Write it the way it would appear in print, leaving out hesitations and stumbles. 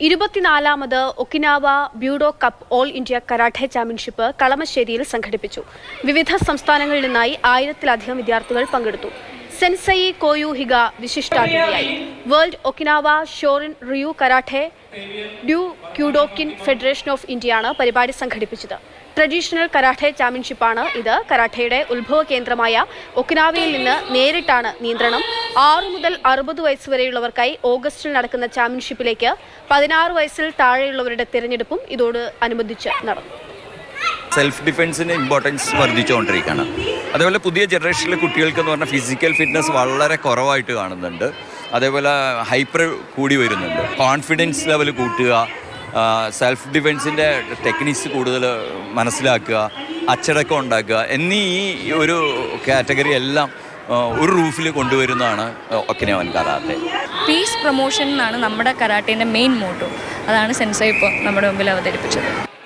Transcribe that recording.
24ാമത് Okinawa budo cup all India karate championship കളമശ്ശേരിയിൽ സംഘടിപ്പിച്ചു. വിവിധ സംസ്ഥാനങ്ങളിൽ നിന്നായി 1000-ലധികം വിദ്യാർത്ഥികൾ പങ്കെടുത്തു. സെൻസൈ കോയുഹിഗ വിശിഷ്ടാതിഥിയായി. World Okinawa Shorin Ryu karate do Kyudokan federation of ഇന്ത്യയാണ് പരിപാടി സംഘടിപ്പിച്ചത്. ട്രഡീഷണൽ കരാട്ടെ ചാമ്പ്യൻഷിപ്പാണ് ഇത്. കരാട്ടയുടെ ഉത്ഭവ കേന്ദ്രമായ ഒക്കിനാവയിൽ നിന്ന് നേരിട്ടാണ് നിയന്ത്രണം. 6 മുതൽ 60 വയസ്സ് വരെയുള്ളവർക്കായി ഓഗസ്റ്റിൽ നടക്കുന്ന ചാമ്പ്യൻഷിപ്പിലേക്ക് 16 വയസ്സിൽ താഴെയുള്ളവരുടെ തിരഞ്ഞെടുപ്പും ഇതോട് അനുബന്ധിച്ച് നടന്നു. സെൽഫ് ഡിഫെൻസിന് ഇമ്പോർട്ടൻസ് വർദ്ധിച്ചുകൊണ്ടിരിക്കുകയാണ്. അതേപോലെ പുതിയ ജനറേഷനിലെ കുട്ടികൾക്ക് എന്ന് പറഞ്ഞാൽ ഫിസിക്കൽ ഫിറ്റ്നസ് വളരെ കുറവായിട്ട് കാണുന്നുണ്ട്. അതേപോലെ ഹൈപ്പർ കൂടി വരുന്നുണ്ട്. കോൺഫിഡൻസ് ലെവൽ കൂട്ടുക, സെൽഫ് ഡിഫെൻസിൻ്റെ ടെക്നിക്സ് കൂടുതൽ മനസ്സിലാക്കുക, അച്ചടക്കം ഉണ്ടാക്കുക എന്നീ ഈ ഒരു കാറ്റഗറി എല്ലാം ഒരു റൂഫിൽ കൊണ്ടുവരുന്നതാണ് ഒക്കിനാവൻ കരാട്ടെ. പീസ് പ്രൊമോഷൻ എന്നാണ് നമ്മുടെ കരാട്ടേൻ്റെ മെയിൻ മോട്ടോ. അതാണ് സെൻസൈ ഇപ്പോൾ നമ്മുടെ മുമ്പിൽ അവതരിപ്പിച്ചത്.